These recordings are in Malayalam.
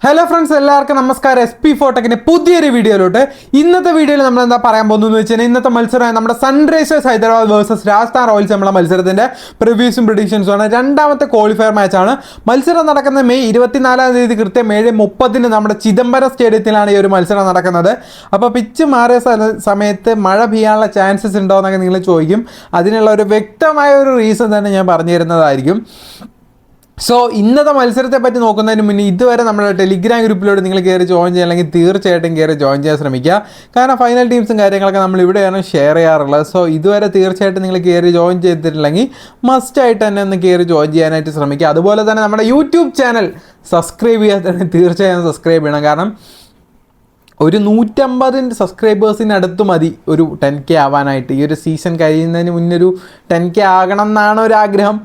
ഹലോ ഫ്രണ്ട്സ്, എല്ലാവർക്കും നമസ്കാരം. SP ഫോട്ടെക്കിന്റെ പുതിയൊരു വീഡിയോയിലോട്ട്. ഇന്നത്തെ വീഡിയോയിൽ നമ്മൾ എന്താ പറയാൻ പോകുന്നത് വെച്ചാൽ, ഇന്നത്തെ മത്സരമായ നമ്മുടെ Sunrisers Hyderabad versus Rajasthan Royals നമ്മളെ മത്സരത്തിന്റെ പ്രിവ്യൂസും പ്രഡിക്ഷൻസും ആണ്. രണ്ടാമത്തെ ക്വാളിഫയർ മാച്ചാണ്. മത്സരം നടക്കുന്നത് മെയ് 24-ാം തീയതി കൃത്യം 7:30 നമ്മുടെ ചിദംബരം സ്റ്റേഡിയത്തിലാണ് ഈ ഒരു മത്സരം നടക്കുന്നത്. അപ്പോൾ പിച്ച് മാറിയ സമയത്ത് മഴ പെയ്യാനുള്ള ചാൻസസ് ഉണ്ടോ എന്നൊക്കെ നിങ്ങൾ ചോദിക്കും. അതിനുള്ള ഒരു വ്യക്തമായ ഒരു റീസൺ തന്നെ ഞാൻ പറഞ്ഞു തരുന്നതായിരിക്കും. സോ ഇന്നത്തെ മത്സരത്തെ പറ്റി നോക്കുന്നതിന് മുന്നേ ഇതുവരെ നമ്മുടെ ടെലിഗ്രാം ഗ്രൂപ്പിലോട്ട് നിങ്ങൾ കയറി ജോയിൻ ചെയ്യുക, അല്ലെങ്കിൽ തീർച്ചയായിട്ടും കയറി ജോയിൻ ചെയ്യാൻ ശ്രമിക്കുക. കാരണം ഫൈനൽ ടീംസും കാര്യങ്ങളൊക്കെ നമ്മൾ ഇവിടെയാണ് ഷെയർ ചെയ്യാറുള്ളത്. സോ ഇതുവരെ തീർച്ചയായിട്ടും നിങ്ങൾ കയറി ജോയിൻ ചെയ്തിട്ടില്ലെങ്കിൽ മസ്റ്റായിട്ട് തന്നെ ഒന്ന് കയറി ജോയിൻ ചെയ്യാനായിട്ട് ശ്രമിക്കുക. അതുപോലെ തന്നെ നമ്മുടെ യൂട്യൂബ് ചാനൽ സബ്സ്ക്രൈബ് ചെയ്യാതെ തീർച്ചയായും സബ്സ്ക്രൈബ് ചെയ്യണം. കാരണം ഒരു 150 സബ്സ്ക്രൈബേഴ്സിന് അടുത്ത് മതി ഒരു 10K ആവാനായിട്ട്. ഈ ഒരു സീസൺ കഴിയുന്നതിന് മുന്നേ ഒരു 10K ആകണം എന്നാണ് ഒരാഗ്രഹം.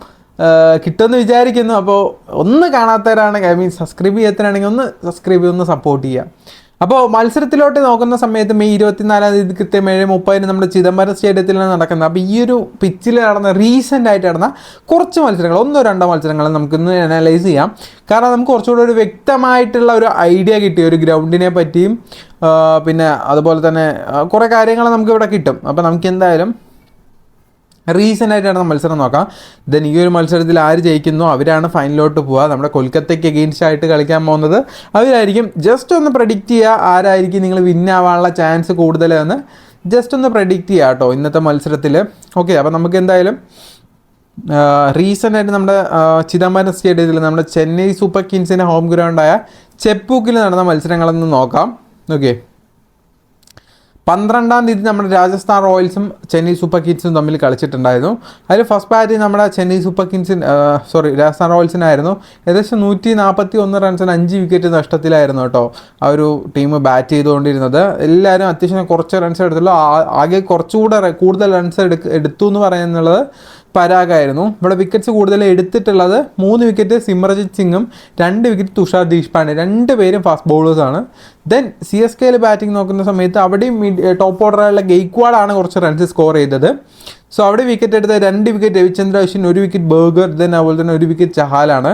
കിട്ടുമെന്ന് വിചാരിക്കുന്നു. അപ്പോൾ ഒന്ന് കാണാത്തവരാണെങ്കിൽ സബ്സ്ക്രൈബ് ചെയ്യാത്തവരാണെങ്കിൽ ഒന്ന് സബ്സ്ക്രൈബ് ചെയ്ത് ഒന്ന് സപ്പോർട്ട് ചെയ്യുക. അപ്പോൾ മത്സരത്തിലോട്ട് നോക്കുന്ന സമയത്ത് മെയ് 24-ാം തീയതി കൃത്യം 7:30 നമ്മുടെ ചിദംബരം സ്റ്റേഡിയത്തിലാണ് നടക്കുന്നത്. അപ്പോൾ ഈ ഒരു പിച്ചിൽ നടന്ന റീസെൻ്റായിട്ട് നടന്ന കുറച്ച് മത്സരങ്ങൾ, 1-2 മത്സരങ്ങൾ നമുക്കൊന്ന് അനലൈസ് ചെയ്യാം. കാരണം നമുക്ക് കുറച്ചുകൂടെ ഒരു വ്യക്തമായിട്ടുള്ള ഒരു ഐഡിയ കിട്ടി ഒരു ഗ്രൗണ്ടിനെ പറ്റിയും. പിന്നെ അതുപോലെ തന്നെ കുറേ കാര്യങ്ങൾ നമുക്കിവിടെ കിട്ടും. അപ്പോൾ നമുക്ക് എന്തായാലും റീസെൻ്റായിട്ടാണ് മത്സരം നോക്കാം. ദെൻ ഈ ഒരു മത്സരത്തിൽ ആര് ജയിക്കുന്നു അവരാണ് ഫൈനലിലോട്ട് പോവുക. നമ്മുടെ കൊൽക്കത്തയ്ക്ക് എഗെയിൻസ്റ്റ് ആയിട്ട് കളിക്കാൻ പോകുന്നത് അവരായിരിക്കും. ജസ്റ്റ് ഒന്ന് പ്രഡിക്റ്റ് ചെയ്യുക ആരായിരിക്കും നിങ്ങൾ വിന്നാവാനുള്ള ചാൻസ് കൂടുതലെന്ന് ജസ്റ്റ് ഒന്ന് പ്രഡിക്റ്റ് ചെയ്യുക കേട്ടോ ഇന്നത്തെ മത്സരത്തിൽ. ഓക്കെ, അപ്പോൾ നമുക്ക് എന്തായാലും റീസെൻ്റായിട്ട് നമ്മുടെ ചിദംബരം സ്റ്റേഡിയത്തിൽ നമ്മുടെ ചെന്നൈ സൂപ്പർ കിങ്സിൻ്റെ ഹോം ഗ്രൗണ്ടായ ചെപ്പൂക്കിൽ നടന്ന മത്സരങ്ങളൊന്ന് നോക്കാം. ഓക്കെ, 12-ാം തീയതി നമ്മുടെ രാജസ്ഥാൻ റോയൽസും ചെന്നൈ സൂപ്പർ കിങ്സും തമ്മിൽ കളിച്ചിട്ടുണ്ടായിരുന്നു. അതിൽ ഫസ്റ്റ് ബാറ്റ് നമ്മുടെ ചെന്നൈ സൂപ്പർ കിങ്സിന് രാജസ്ഥാൻ റോയൽസിനായിരുന്നു. ഏകദേശം 141 റൺസിന് 5 വിക്കറ്റ് നഷ്ടത്തിലായിരുന്നു കേട്ടോ ആ ഒരു ടീം ബാറ്റ് ചെയ്തുകൊണ്ടിരുന്നത്. എല്ലാവരും അത്യാവശ്യം കുറച്ച് റൺസ് എടുത്തുള്ളൂ. ആകെ കുറച്ചുകൂടെ കൂടുതൽ റൺസ് എടുത്തു എന്ന് പറയുന്നുള്ളത് പരാഗായിരുന്നു. ഇവിടെ വിക്കറ്റ്സ് കൂടുതൽ എടുത്തിട്ടുള്ളത് 3 വിക്കറ്റ് സിമ്രജിത് സിംഗും 2 വിക്കറ്റ് തുഷാർ ദേശ്പാണ്ഡെ, 2 പേരും ഫാസ്റ്റ് ബൗളേഴ്സാണ്. ദെൻ CSKയിൽ ബാറ്റിംഗ് നോക്കുന്ന സമയത്ത് അവിടെയും ടോപ്പ് ഓർഡറായുള്ള ഗെയ്ക്വാഡാണ് കുറച്ച് റൺസ് സ്കോർ ചെയ്തത്. സോ അവിടെ വിക്കറ്റ് എടുത്ത 2 wicket Ravichandra Ashwin, 1 wicket burger, then അതുപോലെ തന്നെ 1 വിക്കറ്റ് ചഹാലാണ്.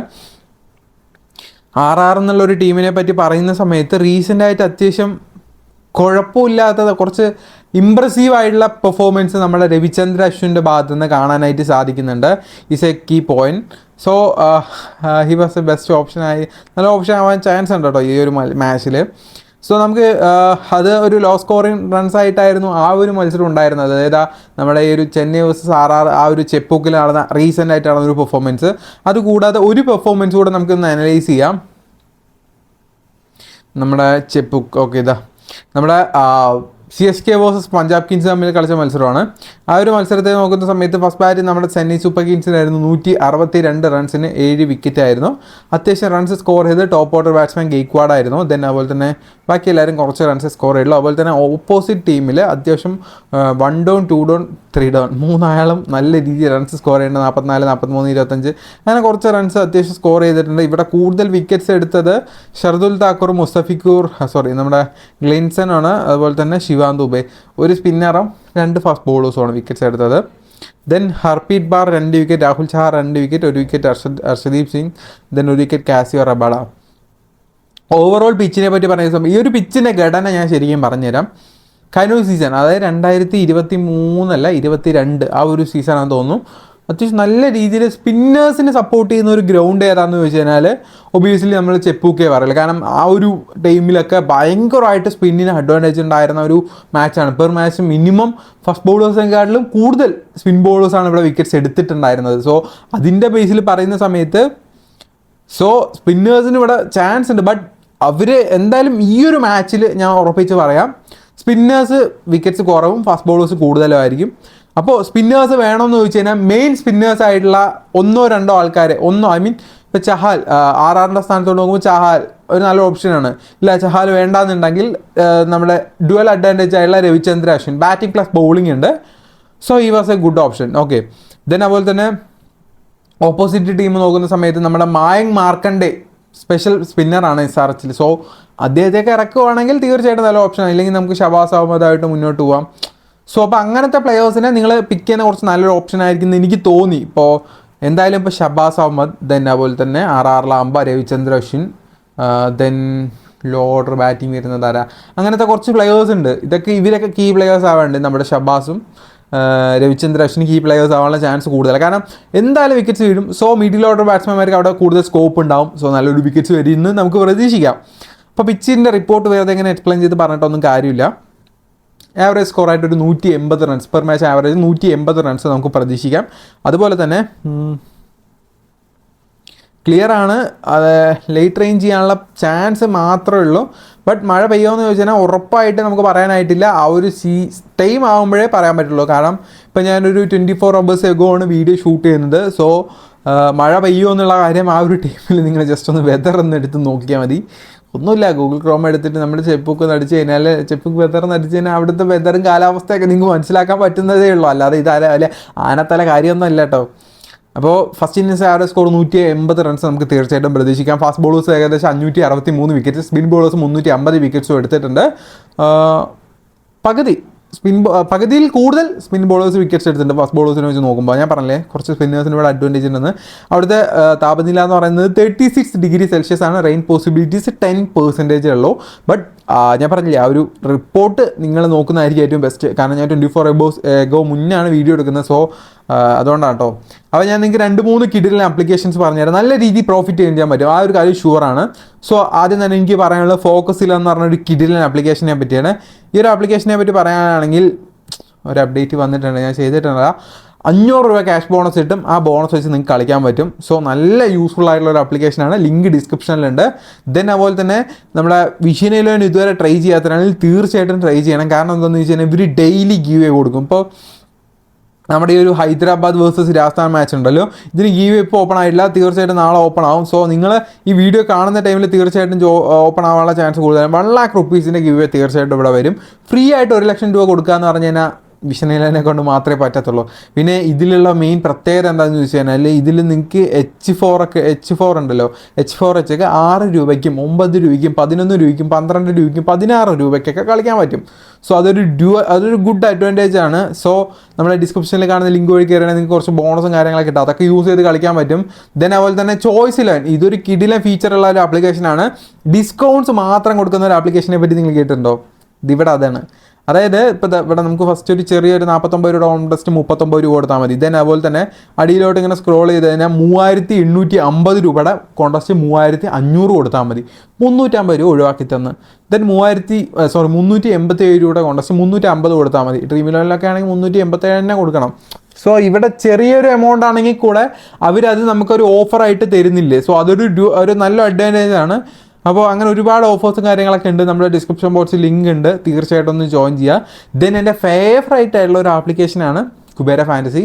RR എന്നുള്ളൊരു ടീമിനെ പറ്റി പറയുന്ന സമയത്ത് റീസെൻ്റായിട്ട് അത്യാവശ്യം കുഴപ്പമില്ലാത്തത് കുറച്ച് ഇമ്പ്രസീവ് ആയിട്ടുള്ള പെർഫോമൻസ് നമ്മുടെ രവിചന്ദ്ര അശ്വിൻ്റെ ഭാഗത്തു നിന്ന് കാണാനായിട്ട് സാധിക്കുന്നുണ്ട്. Is a key point. So he was a best ഓപ്ഷനായി, നല്ല ഓപ്ഷൻ ആവാൻ ചാൻസ് ഉണ്ട് കേട്ടോ ഈ ഒരു മാച്ചിൽ. സോ നമുക്ക് അത് ഒരു ലോ സ്കോറിങ് റൺസ് ആയിട്ടായിരുന്നു ആ ഒരു മത്സരം ഉണ്ടായിരുന്നത്. അതായത് നമ്മുടെ ഈ ഒരു ചെന്നൈ വേഴ്സസ് RR ആ ഒരു ചെപ്പൂക്കിൽ നടന്ന റീസെൻ്റ് ആയിട്ട് നടന്ന ഒരു പെർഫോമൻസ്. അതുകൂടാതെ ഒരു പെർഫോമൻസ് കൂടെ നമുക്കൊന്ന് അനലൈസ് ചെയ്യാം. നമ്മുടെ ചെപ്പൂക്ക്, ഓക്കെ, ഇതാ നമ്മുടെ CSK വേഴ്സസ് പഞ്ചാബ് കിങ്സ് തമ്മിൽ കളിച്ച മത്സരമാണ്. ആ ഒരു മത്സരത്തെ നോക്കുന്ന സമയത്ത് ഫസ്റ്റ് ബാറ്റ് നമ്മുടെ ചെന്നൈ സൂപ്പർ കിങ്സിനായിരുന്നു. 162 റൺസിന് 7 വിക്കറ്റ് ആയിരുന്നു. അത്യാവശ്യം റൺസ് സ്കോർ ചെയ്ത് ടോപ്പ് ഓർഡർ ബാറ്റ്സ്മാൻ ഗെയ്ക്വാഡായിരുന്നു. ദെൻ അതുപോലെ തന്നെ ബാക്കി എല്ലാവരും കുറച്ച് റൺസ് സ്കോർ ചെയ്തുള്ളൂ. അതുപോലെ തന്നെ ഓപ്പോസിറ്റ് ടീമിൽ അത്യാവശ്യം 1 ഡൗൺ 2 ഡൗൺ 3 ഡൗൺ മൂന്നായാളും നല്ല രീതിയിൽ റൺസ് സ്കോർ ചെയ്യേണ്ടത് 44, 43, 25 അങ്ങനെ കുറച്ച് റൺസ് അത്യാവശ്യം സ്കോർ ചെയ്തിട്ടുണ്ട്. ഇവിടെ കൂടുതൽ വിക്കറ്റ്സ് എടുത്തത് ഷർദുൽ താക്കൂർ, മുസ്തഫിക്കൂർ, നമ്മുടെ ഗ്ലിൻസൺ ആണ്. അതുപോലെ തന്നെ ശിവാൻ ദുബെ, ഒരു സ്പിന്നറും 2 ഫാസ്റ്റ് ബോളേഴ്സുമാണ് വിക്കറ്റ്സ് എടുത്തത്. Then Harpreet Brar 2 wicket, Rahul Chahar 2 wicket, 1 wicket Arshdeep Singh, then 1 wicket Kagiso Rabada. Overall പിച്ചിനെ പറ്റി പറയുന്ന സമയം ഈ ഒരു പിച്ചിൻ്റെ ഘടന ഞാൻ ശരിക്കും പറഞ്ഞുതരാം. കഴിഞ്ഞ ഒരു സീസൺ, അതായത് 2023 22 ആ ഒരു സീസണാണെന്ന് തോന്നുന്നു, അത്യാവശ്യം നല്ല രീതിയിൽ സ്പിന്നേഴ്സിനെ സപ്പോർട്ട് ചെയ്യുന്ന ഒരു ഗ്രൗണ്ട് ഏതാണെന്ന് ചോദിച്ചു കഴിഞ്ഞാൽ ഒബിയസ്ലി നമ്മൾ ചെപ്പൂക്കേ പറയില്ല. കാരണം ആ ഒരു ടൈമിലൊക്കെ ഭയങ്കരമായിട്ട് സ്പിന്നിന് അഡ്വാൻറ്റേജ് ഉണ്ടായിരുന്ന ഒരു മാച്ചാണ്. പെർ മാച്ച് മിനിമം ഫസ്റ്റ് ബൗളേഴ്സിനെക്കാട്ടിലും കൂടുതൽ സ്പിൻ ബൗളേഴ്സാണ് ഇവിടെ വിക്കറ്റ്സ് എടുത്തിട്ടുണ്ടായിരുന്നത്. സോ അതിൻ്റെ ബേസിൽ പറയുന്ന സമയത്ത് സ്പിന്നേഴ്സിന് ഇവിടെ ചാൻസ് ഉണ്ട്. ബട്ട് അവർ എന്തായാലും ഈ ഒരു മാച്ചിൽ ഞാൻ ഉറപ്പിച്ച് പറയാം, സ്പിന്നേഴ്സ് വിക്കറ്റ്സ് കുറവും ഫാസ്റ്റ് ബൗളേഴ്സ് കൂടുതലുമായിരിക്കും. അപ്പോൾ സ്പിന്നേഴ്സ് വേണമെന്ന് ചോദിച്ചു കഴിഞ്ഞാൽ മെയിൻ സ്പിന്നേഴ്സ് ആയിട്ടുള്ള 1-2 ആൾക്കാർ, ഇപ്പോൾ ചഹാൽ RRൻ്റെ സ്ഥാനത്തോട്ട് നോക്കുമ്പോൾ ചഹാൽ ഒരു നല്ല ഓപ്ഷനാണ്. ഇല്ല, ചഹാൽ വേണ്ടാന്നുണ്ടെങ്കിൽ നമ്മുടെ ഡ്യുവൽ അഡ്വാൻറ്റേജ് ആയിട്ടുള്ള Ravichandran Ashwin, batting plus bowling ഉണ്ട്. So he was a good option. Okay, then അതുപോലെ തന്നെ ഓപ്പോസിറ്റ് ടീം നോക്കുന്ന സമയത്ത് നമ്മുടെ മായങ്ക് മാർക്കണ്ഡെ സ്പെഷ്യൽ സ്പിന്നറാണ് SRHൽ. സോ അദ്ദേഹത്തേക്ക് ഇറക്കുവാണെങ്കിൽ തീർച്ചയായിട്ടും നല്ല ഓപ്ഷനാണ്. ഇല്ലെങ്കിൽ നമുക്ക് ഷബാസ് അഹമ്മദായിട്ട് മുന്നോട്ട് പോകാം. സോ അപ്പോൾ അങ്ങനത്തെ പ്ലെയേഴ്സിനെ നിങ്ങൾ പിക്ക് ചെയ്യുന്ന കുറച്ച് നല്ലൊരു ഓപ്ഷൻ ആയിരിക്കും എന്ന് എനിക്ക് തോന്നി. ഇപ്പോൾ എന്തായാലും ഇപ്പോൾ ഷബാസ് അഹമ്മദ്, ദെൻ അതുപോലെ തന്നെ RR ലാംബ, Ravichandran Ashwin, then low order batting വരുന്നതാരാ, അങ്ങനത്തെ കുറച്ച് പ്ലെയേഴ്സ് ഉണ്ട്. ഇവരൊക്കെ കീ പ്ലെയേഴ്സ് ആവാറുണ്ട്. നമ്മുടെ ഷബാസും രവിചന്ദ്ര അശ്വിനും കീ പ്ലെയേഴ്സ് ആവാനുള്ള ചാൻസ് കൂടുതലാണ്. കാരണം എന്തായാലും വിക്കറ്റ്സ് വീഴും. സോ മിഡിൽ ഓർഡർ ബാറ്റ്സ്മാൻമാർക്ക് അവിടെ കൂടുതൽ സ്കോപ്പ് ഉണ്ടാവും. സോ നല്ലൊരു വിക്കറ്റ്സ് വരുമെന്ന് നമുക്ക് പ്രതീക്ഷിക്കാം. അപ്പോൾ പിച്ചിൻ്റെ റിപ്പോർട്ട് വേറെ എങ്ങനെ എക്സ്പ്ലെയിൻ ചെയ്ത് പറഞ്ഞിട്ടൊന്നും കാര്യമില്ല. ആവറേജ് സ്കോറായിട്ട് ഒരു 180 runs per match, average 180 runs നമുക്ക് പ്രതീക്ഷിക്കാം. അതുപോലെ തന്നെ ക്ലിയർ ആണ്, അത് ലേറ്റ് റേഞ്ച് ചെയ്യാനുള്ള ചാൻസ് മാത്രമേ ഉള്ളൂ. ബട്ട് മഴ പെയ്യുമെന്ന് ചോദിച്ചാൽ ഉറപ്പായിട്ട് നമുക്ക് പറയാനായിട്ടില്ല. ആ ഒരു ടൈം ആകുമ്പോഴേ പറയാൻ പറ്റുള്ളൂ. കാരണം ഇപ്പം ഞാനൊരു 24 hours എഗോ ആണ് വീഡിയോ ഷൂട്ട് ചെയ്യുന്നത്. സോ മഴ പെയ്യുമോ എന്നുള്ള കാര്യം ആ ഒരു ടൈമിൽ നിങ്ങൾ ജസ്റ്റ് ഒന്ന് വെതർ ഒന്ന് എടുത്ത് നോക്കിയാൽ മതി. ഒന്നുമില്ല, ഗൂഗിൾ ക്രോം എടുത്തിട്ട് നമ്മുടെ ചെക്ക് ബുക്ക് നടിച്ച് കഴിഞ്ഞാൽ, ചെക്ക് ബുക്ക് വെതർ നടിച്ച് കഴിഞ്ഞാൽ അവിടുത്തെ വെതറും കാലാവസ്ഥയൊക്കെ നിങ്ങൾക്ക് മനസ്സിലാക്കാൻ പറ്റുന്നതേ ഉള്ളൂ. അല്ലാതെ അല്ലെ ആനത്തല കാര്യമൊന്നും അല്ല കേട്ടോ. അപ്പോൾ first innings average score 180 runs നമുക്ക് തീർച്ചയായിട്ടും പ്രതീക്ഷിക്കാം. ഫാസ്റ്റ് ബോളേഴ്സ് ഏകദേശം 563 വിക്കറ്റ്, സ്പിൻ ബോളേഴ്സ് 350 വിക്കറ്റ്സും എടുത്തിട്ടുണ്ട്. പകുതിയിൽ കൂടുതൽ സ്പിൻ ബോളേഴ്സ് വിക്കറ്റ്സ് എടുത്തിട്ടുണ്ട് ഫസ്റ്റ് ബോളേഴ്സിനെ വെച്ച് നോക്കുമ്പോൾ. ഞാൻ പറഞ്ഞില്ലേ കുറച്ച് സ്പിന്നേഴ്സിന് ഇവിടെ അഡ്വാൻറ്റേജ് ഉണ്ടെന്ന്. അവിടുത്തെ താപനില എന്ന് പറയുന്നത് 36 ഡിഗ്രി സെൽഷ്യസ് ആണ്. റെയിൻ പോസിബിലിറ്റീസ് 10% ഉള്ളൂ. ബട്ട് ഞാൻ പറഞ്ഞില്ലേ ആ ഒരു റിപ്പോർട്ട് നിങ്ങൾ നോക്കുന്നതായിരിക്കും ഏറ്റവും ബെസ്റ്റ്. കാരണം ഞാൻ 24 hours എഗോ മുന്നാണ് വീഡിയോ എടുക്കുന്നത്. സോ അതുകൊണ്ടാണ് കേട്ടോ. അപ്പോൾ ഞാൻ നിങ്ങൾക്ക് 2-3 കിഡിലിന് ആപ്ലിക്കേഷൻസ് പറഞ്ഞുതരാം. നല്ല രീതിയിൽ പ്രോഫിറ്റ് ചെയ്യാൻ പറ്റും, ആ ഒരു കാര്യം ഷുവറാണ്. സോ ആദ്യം തന്നെ എനിക്ക് പറയാനുള്ളത് ഫോക്കസിൽ എന്ന് പറഞ്ഞൊരു കിഡിലിന് ആപ്ലിക്കേഷനെ പറ്റിയാണ്. ഈ ഒരു ആപ്ലിക്കേഷനെ പറ്റി പറയാനാണെങ്കിൽ ഒരു അപ്ഡേറ്റ് വന്നിട്ടുണ്ട്, ഞാൻ ചെയ്തിട്ടുണ്ട്. 500 രൂപ ക്യാഷ് ബോണസ് കിട്ടും. ആ ബോണസ് വെച്ച് നിങ്ങൾക്ക് കളിക്കാൻ പറ്റും. സോ നല്ല യൂസ്ഫുൾ ആയിട്ടുള്ള ഒരു ആപ്ലിക്കേഷനാണ്. ലിങ്ക് ഡിസ്ക്രിപ്ഷനിലുണ്ട്. ദെൻ അതുപോലെ തന്നെ നമ്മുടെ വിഷനിലോൻ ഇതുവരെ ട്രൈ ചെയ്യാത്തതാണെങ്കിൽ തീർച്ചയായിട്ടും ട്രൈ ചെയ്യണം. കാരണം എന്താണെന്ന് വെച്ച് കഴിഞ്ഞാൽ ഇവർ ഡെയിലി ഗീവ് അവേ കൊടുക്കും. ഇപ്പോൾ നമ്മുടെ ഈ ഒരു ഹൈദരാബാദ് വേഴ്സസ് രാജസ്ഥാൻ മാച്ച് ഉണ്ടല്ലോ, ഇതിന് ഗീവ് ഇപ്പോൾ ഓപ്പൺ ആയിട്ടില്ല. തീർച്ചയായിട്ടും നാളെ ഓപ്പൺ ആവും. സോ നിങ്ങൾ ഈ വീഡിയോ കാണുന്ന ടൈമിൽ തീർച്ചയായിട്ടും ഓപ്പൺ ആവാനുള്ള ചാൻസ് കൂടുതലാണ്. 1 lakh rupees ഗീവ് അവേ തീർച്ചയായിട്ടും ഇവിടെ വരും. ഫ്രീ ആയിട്ട് 1 ലക്ഷം രൂപ കൊടുക്കുക എന്ന് പറഞ്ഞു കഴിഞ്ഞാൽ വിഷനിലനെ കൊണ്ട് മാത്രമേ പറ്റത്തുള്ളൂ. പിന്നെ ഇതിലുള്ള മെയിൻ പ്രത്യേകത എന്താണെന്ന് ചോദിച്ചു കഴിഞ്ഞാൽ ഇതിൽ നിങ്ങൾക്ക് H4 ഉണ്ടല്ലോ, H4 ഒക്കെ 6 രൂപയ്ക്കും 9 രൂപയ്ക്കും 11 രൂപയ്ക്കും 12 രൂപയ്ക്കും 16 രൂപയ്ക്കൊക്കെ കളിക്കാൻ പറ്റും. സോ അതൊരു ഗുഡ് അഡ്വാൻറ്റേജ് ആണ്. സോ നമ്മുടെ ഡിസ്ക്രിപ്ഷനിൽ കാണുന്ന ലിങ്ക് വഴി കയറിയാണെങ്കിൽ നിങ്ങൾക്ക് കുറച്ച് ബോണസും കാര്യങ്ങളൊക്കെ കിട്ടും. അതൊക്കെ യൂസ് ചെയ്ത് കളിക്കാൻ പറ്റും. ദെൻ അതുപോലെ തന്നെ ചോയ്സ് ഇലവൻ, ഇതൊരു കിഡിലെ ഫീച്ചറുള്ള ഒരു ആപ്ലിക്കേഷനാണ്. ഡിസ്കൗണ്ട്സ് മാത്രം കൊടുക്കുന്ന ഒരു ആപ്ലിക്കേഷനെ പറ്റി നിങ്ങൾ കേട്ടിട്ടുണ്ടോ? ഇതിവിടെ അതാണ്. അതായത് ഇപ്പോൾ ഇവിടെ നമുക്ക് ഫസ്റ്റ് ഒരു ചെറിയൊരു 49 രൂപ കോൺടെസ്റ്റ് 39 രൂപ കൊടുത്താൽ മതി. ദെൻ അതുപോലെ തന്നെ അടിയിലോട്ട് ഇങ്ങനെ സ്ക്രോൾ ചെയ്ത് കഴിഞ്ഞാൽ 3850 രൂപയുടെ കോൺടെസ്റ്റ് 3500 കൊടുത്താൽ മതി. 350 രൂപ ഒഴിവാക്കി തന്ന്. ദെൻ 387 രൂപയുടെ കോൺടെസ്റ്റ് 350 കൊടുത്താൽ മതി. ഡ്രീം ഇലവനിലൊക്കെ ആണെങ്കിൽ 387 തന്നെ കൊടുക്കണം. സോ ഇവിടെ ചെറിയൊരു എമൗണ്ട് ആണെങ്കിൽ കൂടെ അവരത് നമുക്കൊരു ഓഫറായിട്ട് തരുന്നില്ലേ. സോ അതൊരു നല്ല അഡ്വാൻറ്റേജ് ആണ്. അപ്പോൾ അങ്ങനെ ഒരുപാട് ഓഫേഴ്സും കാര്യങ്ങളൊക്കെ ഉണ്ട്. നമ്മുടെ ഡിസ്ക്രിപ്ഷൻ ബോക്സിൽ ലിങ്ക് ഉണ്ട്, തീർച്ചയായിട്ടും ഒന്ന് ജോയിൻ ചെയ്യുക. ദെൻ എൻ്റെ ഫേവറേറ്റ് ആയിട്ടുള്ള ഒരു ആപ്ലിക്കേഷനാണ് കുബേര ഫാൻറ്റസി.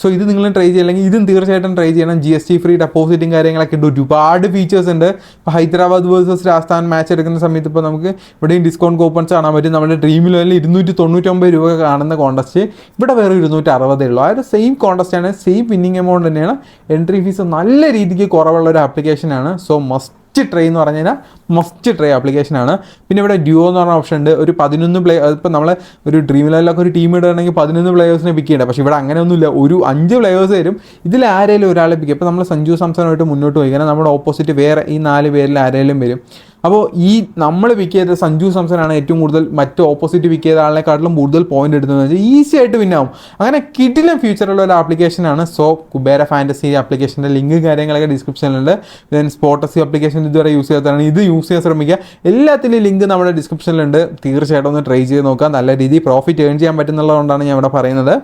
സോ ഇത് നിങ്ങൾ ട്രൈ ചെയ്യില്ലെങ്കിൽ ഇതും തീർച്ചയായിട്ടും ട്രൈ ചെയ്യണം. GST ഫ്രീ ഡെപ്പോസിറ്റും കാര്യങ്ങളൊക്കെ ഉണ്ട്. ഒരുപാട് ഫീച്ചേഴ്സ് ഉണ്ട്. ഇപ്പോൾ ഹൈദരാബാദ് വേഴ്സസ് രാജസ്ഥാൻ മാച്ച് എടുക്കുന്ന സമയത്ത് ഇപ്പോൾ നമുക്ക് ഇവിടെയും ഡിസ്കൗണ്ട് കൂപ്പൺസ് കാണാൻ പറ്റും. നമ്മുടെ ഡ്രീം ഇലവനിൽ 299 രൂപ കാണുന്ന കോൺടെസ്റ്റ് ഇവിടെ വേറെ 260 ഉള്ളൂ. ആ ഒരു സെയിം കോൺടെസ്റ്റാണ്, സെയിം വിന്നിങ് എമൗണ്ട് തന്നെയാണ്. എൻട്രി ഫീസ് നല്ല രീതിക്ക് കുറവുള്ള ഒരു ആപ്ലിക്കേഷനാണ്. സോ മസ്റ്റ് ട്രൈ എന്ന് പറഞ്ഞു കഴിഞ്ഞാൽ മസ്റ്റ് ട്രൈ ആപ്ലിക്കേഷനാണ്. പിന്നെ ഇവിടെ ഡ്യുവോ എന്ന് പറഞ്ഞ ഓപ്ഷൻ ഉണ്ട്. ഒരു 11 പ്ലെയർ, ഇപ്പോൾ നമ്മൾ ഒരു ഡ്രീം ഇലവനിലൊക്കെ ഒരു ടീം ഇടുകയാണെങ്കിൽ 11 പ്ലെയേഴ്സിനെ പിക്ക് ചെയ്യേണ്ട. പക്ഷേ ഇവിടെ അങ്ങനെയൊന്നുമില്ല. ഒരു 5 പ്ലെയേഴ്സ് വരും. ഇതിൽ ആരെങ്കിലും ഒരാളെ പിക്ക്. ഇപ്പോൾ നമ്മൾ സഞ്ജു സാംസണുമായിട്ട് മുന്നോട്ട് പോയി കഴിഞ്ഞാൽ നമ്മുടെ ഓപ്പോസിറ്റ് വേറെ ഈ 4 പേരിൽ ആരെങ്കിലും വരും. അപ്പോൾ ഈ നമ്മൾ പിക്ക് ചെയ്ത സഞ്ജു സാംസണാണ് ഏറ്റവും കൂടുതൽ മറ്റ് ഓപ്പോസിറ്റ് പിക്ക് ചെയ്ത ആളിനെക്കാട്ടിലും കൂടുതൽ പോയിന്റ് എടുത്തതെന്ന് വെച്ചാൽ ഈസി ആയിട്ട് വിന്നാവും. അങ്ങനെ കിഡിലും ഫ്യൂച്ചറുള്ള ഒരു ആപ്ലിക്കേഷനാണ്. സോ കുബേര ഫാൻറ്റസി ആപ്ലിക്കേഷൻ്റെ ലിങ്ക് കാര്യങ്ങളൊക്കെ ഡിസ്ക്രിപ്ഷനിലുണ്ട്. ദെൻ സ്പോട്ടസി ആപ്ലിക്കേഷൻ ഇതുവരെ യൂസ് ചെയ്യാത്തതാണ്, ഇത് യൂസ് ചെയ്യാൻ ശ്രമിക്കുക. എല്ലാത്തിൻ്റെയും ലിങ്ക് നമ്മുടെ ഡിസ്ക്രിപ്ഷനിലുണ്ട്. തീർച്ചയായിട്ടും ഒന്ന് ട്രൈ ചെയ്ത് നോക്കുക. നല്ല രീതിയിൽ പ്രോഫിറ്റ് ഏൺ ചെയ്യാൻ പറ്റുന്നുള്ളതുകൊണ്ടാണ് ഞാൻ ഇവിടെ പറയുന്നത്.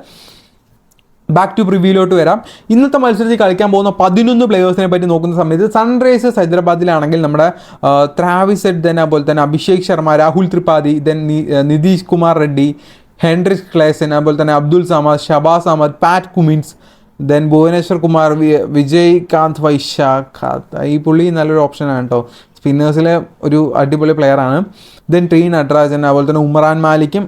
ബാക്ക് ടു പ്രിവ്യൂലോട്ട് വരാം. ഇന്നത്തെ മത്സരത്തിൽ കളിക്കാൻ പോകുന്ന 11 പ്ലെയേഴ്സിനെ പറ്റി നോക്കുന്ന സമയത്ത് സൺറൈസേഴ്സ് ഹൈദരാബാദിലാണെങ്കിൽ നമ്മുടെ ട്രാവിസ് ഹെഡ്, ദെൻ അതുപോലെ തന്നെ Abhishek Sharma, Rahul Tripathi, then Nitish Kumar Reddy, Henrique Claisen, അതുപോലെ തന്നെ അബ്ദുൽ സമദ്, ഷബാസ് അഹമ്മദ്, പാറ്റ് കുമിൻസ്, ദെൻ ഭുവനേശ്വർ കുമാർ, വിജയ്കാന്ത് വൈശാഖ്. ഈ പുള്ളി നല്ലൊരു ഓപ്ഷനാണ് കേട്ടോ. സ്പിന്നേഴ്സിലെ ഒരു അടിപൊളി പ്ലെയറാണ്. ദെൻ ടി നട്രാജൻ, അതുപോലെ തന്നെ ഉമറാൻ മാലിക്കും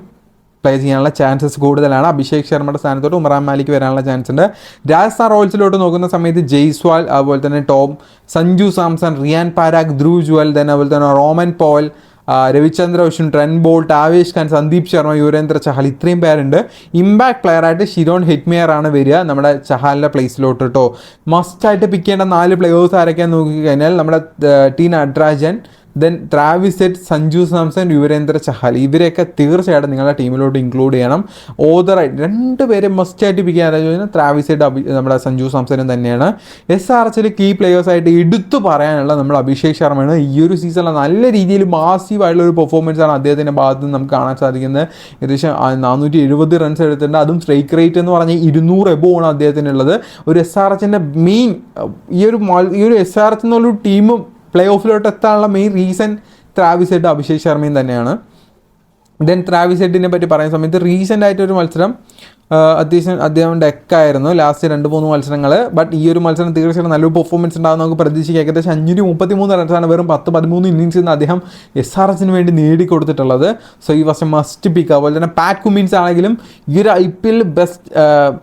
പ്ലേ ചെയ്യാനുള്ള ചാൻസസ് കൂടുതലാണ്. അഭിഷേക് ശർമ്മയുടെ സ്ഥാനത്തോട്ട് ഉമറാൻ മാലിക്ക് വരാനുള്ള ചാൻസ് ഉണ്ട്. രാജസ്ഥാൻ റോയൽസിലോട്ട് നോക്കുന്ന സമയത്ത് ജയ്സ്വാൾ, അതുപോലെ തന്നെ ടോം, സഞ്ജു സാംസൺ, റിയാൻ പാരാഗ്, ധ്രുവ് ജുവൽ, ദെൻ അതുപോലെ തന്നെ Rovman Powell, Ravichandra Ashwin, Trent Boult, Avesh Khan, Sandeep Sharma, Yuzvendra Chahal, ഇത്രയും പേരുണ്ട്. ഇമ്പാക്ട് പ്ലെയർ ആയിട്ട് ഷിരോൺ ഹെറ്റ്മിയർ ആണ് വരിക നമ്മുടെ ചഹാലിൻ്റെ പ്ലേസിലോട്ട് കേട്ടോ. മസ്റ്റായിട്ട് പിക്ക് ചെയ്യേണ്ട 4 പ്ലെയേഴ്സ് ആരൊക്കെയാന്ന് നോക്കിക്കഴിഞ്ഞാൽ നമ്മുടെ T Natarajan, then Travis Head, Sanju Samson, Yuzvendra Chahal, ഇവരെയൊക്കെ തീർച്ചയായിട്ടും നിങ്ങളുടെ ടീമിലോട്ട് ഇൻക്ലൂഡ് ചെയ്യണം. ഓതറായിട്ട് 2 പേരെ മസ്റ്റായിട്ട് പിക്ക് ചെയ്യാൻ ചോദിച്ചാൽ ട്രാവിസ് ഹെഡ്, നമ്മുടെ സഞ്ജു സാംസനും തന്നെയാണ്. SRHൽ കീ പ്ലെയേഴ്സായിട്ട് എടുത്തു പറയാനുള്ള നമ്മുടെ അഭിഷേക് ശർമ്മയാണ്. ഈ ഒരു സീസണിൽ നല്ല രീതിയിൽ മാസീവായിട്ടുള്ള ഒരു പെർഫോമൻസാണ് അദ്ദേഹത്തിൻ്റെ ഭാഗത്ത് നിന്ന് നമുക്ക് കാണാൻ സാധിക്കുന്നത്. ഏകദേശം 470 റൺസ് എടുത്തിട്ടുണ്ട്. അതും സ്ട്രൈക്ക് റേറ്റ് എന്ന് പറഞ്ഞാൽ 200 എബോവ് ആണ് അദ്ദേഹത്തിനുള്ളത്. ഒരു SRHൻ്റെ മെയിൻ ഈ ഒരു SRH എന്നുള്ളൊരു ടീമും പ്ലേ ഓഫിലോട്ട് എത്താനുള്ള main reason Travis Head, Abhishek ശർമ്മയും തന്നെയാണ്. ദെൻ ട്രാവിസ് ഹെഡിനെ പറ്റി പറയുന്ന സമയത്ത് റീസെൻ്റ് ആയിട്ടൊരു മത്സരം അദ്ദേഹം ഡെക്കായിരുന്നു ലാസ്റ്റ് 2-3 മത്സരങ്ങൾ. ബട്ട് ഈ ഒരു മത്സരം തീർച്ചയായിട്ടും നല്ലൊരു പെർഫോമൻസ് ഉണ്ടാകും നമുക്ക് പ്രതീക്ഷിക്കാം. ഏകദേശം 533 റൺസാണ് വെറും 10-13 ഇന്നിങ്സിൽ നിന്ന് അദ്ദേഹം SRHന് വേണ്ടി നേടിക്കൊടുത്തിട്ടുള്ളത്. സോ ഈ വർഷം മസ്റ്റ് പിക്ക്. അതുപോലെ തന്നെ പാറ്റ് കുമിൻസ് ആണെങ്കിലും ഈ ഒരു IPL ബെസ്റ്റ്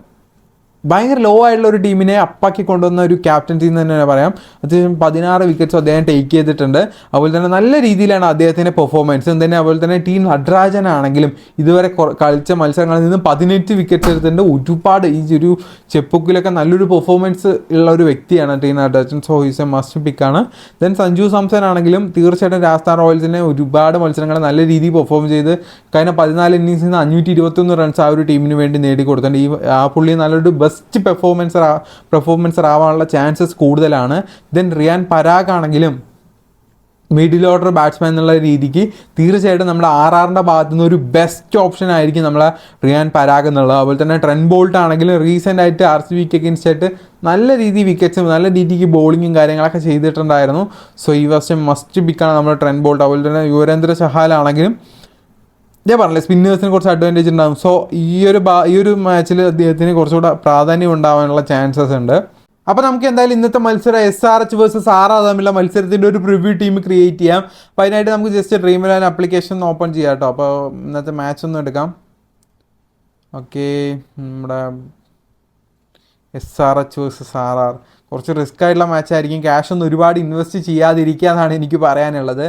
ഭയങ്കര ലോ ആയിട്ടുള്ള ഒരു ടീമിനെ അപ്പാക്കി കൊണ്ടുവന്ന ഒരു ക്യാപ്റ്റൻസി എന്ന് തന്നെ പറയാം. അത്യാവശ്യം 16 വിക്കറ്റ്സും അദ്ദേഹം ടേക്ക് ചെയ്തിട്ടുണ്ട്. അതുപോലെ തന്നെ നല്ല രീതിയിലാണ് അദ്ദേഹത്തിൻ്റെ പെർഫോമൻസ്. തന്നെ അതുപോലെ തന്നെ ടി നട്രാജനാണെങ്കിലും ഇതുവരെ കളിച്ച മത്സരങ്ങളിൽ നിന്ന് 18 വിക്കറ്റ്സ് എടുത്തിട്ടുണ്ട്. ഒരുപാട് ഈ ഒരു ചെപ്പുക്കിലൊക്കെ നല്ലൊരു പെർഫോമൻസ് ഉള്ള ഒരു വ്യക്തിയാണ് T Natarajan. So is a must പിക്കാണ്. ദെൻ സഞ്ജു സാംസൺ ആണെങ്കിലും തീർച്ചയായിട്ടും രാജസ്ഥാൻ റോയൽസിനെ ഒരുപാട് മത്സരങ്ങൾ നല്ല രീതിയിൽ പെർഫോം ചെയ്ത് കഴിഞ്ഞ 14 ഇന്നിങ്സിൽ നിന്ന് 521 റൺസ് ആ ഒരു ടീമിന് വേണ്ടി നേടിക്കൊടുത്തിട്ടുണ്ട്. ആ പുള്ളി നല്ലൊരു ബെസ്റ്റ് പെർഫോമൻസർ ആവാനുള്ള ചാൻസസ് കൂടുതലാണ്. ദെൻ റിയാൻ പരാഗ് ആണെങ്കിലും മിഡിൽ ഓർഡർ ബാറ്റ്സ്മാൻ എന്നുള്ള രീതിക്ക് തീർച്ചയായിട്ടും നമ്മുടെ RRൻ്റെ ഭാഗത്തു നിന്ന് ഒരു ബെസ്റ്റ് ഓപ്ഷൻ ആയിരിക്കും നമ്മളെ റിയാൻ പരാഗ് എന്നുള്ളത്. അതുപോലെ തന്നെ ട്രെന്റ് ബോൾട്ട് ആണെങ്കിലും റീസെൻ്റ് ആയിട്ട് RCBക്ക് അഗെയിൻസ്റ്റ് ആയിട്ട് നല്ല രീതിയിൽ വിക്കറ്റ്സും നല്ല രീതിക്ക് ബോളിങ്ങും കാര്യങ്ങളൊക്കെ ചെയ്തിട്ടുണ്ടായിരുന്നു. സോ ഈ വർഷം മസ്റ്റ് പിക്കാണ് നമ്മുടെ ട്രെന്റ് ബോൾട്ട്. അതുപോലെ തന്നെ യുവരേന്ദ്ര ചഹാലാണെങ്കിലും ഞാൻ പറഞ്ഞില്ലേ സ്പിന്നേഴ്സിന് കുറച്ച് അഡ്വാൻറ്റേജ് ഉണ്ടാകും. സോ ഈ ഒരു മാച്ചിൽ അദ്ദേഹത്തിന് കുറച്ചുകൂടെ പ്രാധാന്യം ഉണ്ടാവാനുള്ള ചാൻസസ് ഉണ്ട്. അപ്പോൾ നമുക്ക് എന്തായാലും ഇന്നത്തെ മത്സരം SRH വേഴ്സസ് RR തമ്മിലുള്ള മത്സരത്തിൻ്റെ ഒരു പ്രിവ്യൂ ടീം ക്രിയേറ്റ് ചെയ്യാം. അപ്പോൾ അതിനായിട്ട് നമുക്ക് ജസ്റ്റ് ഡ്രീം 11 ആപ്ലിക്കേഷൻ ഓപ്പൺ ചെയ്യാം കേട്ടോ. അപ്പോൾ ഇന്നത്തെ മാച്ച് ഒന്ന് എടുക്കാം. ഓക്കെ, നമ്മുടെ SRH വേഴ്സസ് RR കുറച്ച് റിസ്ക് ആയിട്ടുള്ള മാച്ചായിരിക്കും. ക്യാഷ് ഒന്നും ഒരുപാട് ഇൻവെസ്റ്റ് ചെയ്യാതിരിക്കുക എന്നാണ് എനിക്ക് പറയാനുള്ളത്.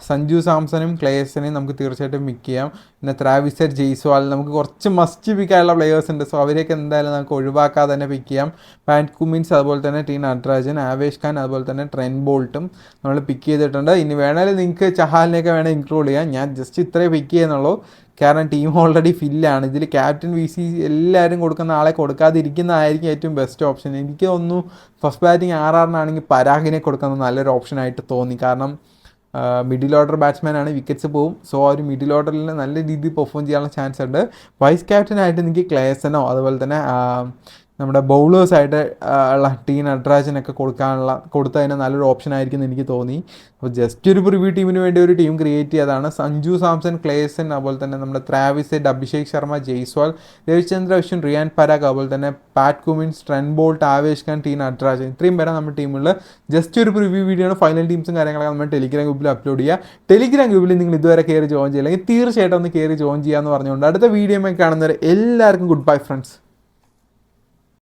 സഞ്ജു സാംസണും ക്ലേസിനെയും നമുക്ക് തീർച്ചയായിട്ടും പിക്ക് ചെയ്യാം. പിന്നെ ട്രാവിസ് ഹെഡ്, ജയ്സ്വാൾ, നമുക്ക് കുറച്ച് മസ്റ്റ് പിക്കായുള്ള പ്ലെയേഴ്സ് ഉണ്ട്. സോ അവരെയൊക്കെ എന്തായാലും നമുക്ക് ഒഴിവാക്കാതെ തന്നെ പിക്ക് ചെയ്യാം. പാറ്റ് കുമിൻസ്, അതുപോലെ തന്നെ ടി നട്രാജൻ, ആവേശ് ഖാൻ, അതുപോലെ തന്നെ ട്രെന്റ് ബോൾട്ടും നമ്മൾ പിക്ക് ചെയ്തിട്ടുണ്ട്. ഇനി വേണമെങ്കിൽ നിങ്ങൾക്ക് ചഹാലിനെയൊക്കെ വേണമെങ്കിൽ ഇൻക്ലൂഡ് ചെയ്യാം. ഞാൻ ജസ്റ്റ് ഇത്രേ പിക്ക് ചെയ്യുന്നുള്ളൂ. കാരണം ടീം ഓൾറെഡി ഫില്ലാണ്. ഇതിൽ ക്യാപ്റ്റൻ VC എല്ലാവരും കൊടുക്കുന്ന ആളെ കൊടുക്കാതിരിക്കുന്നതായിരിക്കും ഏറ്റവും ബെസ്റ്റ് ഓപ്ഷൻ. എനിക്ക് തോന്നുന്നു ഫസ്റ്റ് ബാറ്റിംഗ് RRനാണെങ്കിൽ പരാഗിനെ കൊടുക്കുന്നത് നല്ലൊരു ഓപ്ഷനായിട്ട് തോന്നി. കാരണം മിഡിൽ ഓർഡർ ബാറ്റ്സ്മാൻ ആണ്, വിക്കറ്റ്സ് പോവും. സോ ആ ഒരു മിഡിൽ ഓർഡറിൽ നല്ല രീതിയിൽ പെർഫോം ചെയ്യാനുള്ള ചാൻസ് ഉണ്ട്. വൈസ് ക്യാപ്റ്റനായിട്ട് എനിക്ക് ക്ലേസനോ അതുപോലെ തന്നെ നമ്മുടെ ബൗളേഴ്സായിട്ട് ഉള്ള ടി നട്രാജനൊക്കെ കൊടുത്തതിന് നല്ലൊരു ഓപ്ഷൻ ആയിരിക്കും എന്ന് എനിക്ക് തോന്നി. അപ്പോൾ ജസ്റ്റ് ഒരു പ്രിവ്യൂ ടീമിന് വേണ്ടി ഒരു ടീം ക്രിയേറ്റ് ചെയ്തതാണ്. സഞ്ജു സാംസൺ, ക്ലേസൻ, അതുപോലെ തന്നെ നമ്മുടെ ട്രാവിസ് ഹെഡ്, അഭിഷേക് ശർമ്മ, ജയ്സ്വാൾ, രവിചന്ദ്ര അശ്വിൻ, റിയാൻ പരാഗ്, അതുപോലെ തന്നെ Pat Cummins, Trent Boult, Avesh Khan, T Natarajan, ഇത്രയും പേരാണ് നമ്മുടെ ടീമുള്ള ജസ്റ്റ് ഒരു പ്രിവ്യൂ വീഡിയോ ആണ്. ഫൈനൽ ടീംസും കാര്യങ്ങളൊക്കെ നമ്മൾ ടെലിഗ്രാം ഗ്രൂപ്പിൽ അപ്ലോഡ് ചെയ്യുക. ടെലിഗ്രാം ഗ്രൂപ്പിൽ നിങ്ങൾ ഇതുവരെ കയറി ജോയിൻ ചെയ്യില്ലെങ്കിൽ തീർച്ചയായിട്ടും ഒന്ന് കയറി ജോയിൻ ചെയ്യാമെന്ന് പറഞ്ഞുകൊണ്ട് അടുത്ത വീഡിയോ കാണുന്നവരെ എല്ലാവർക്കും ഗുഡ് ബൈ ഫ്രണ്ട്സ്.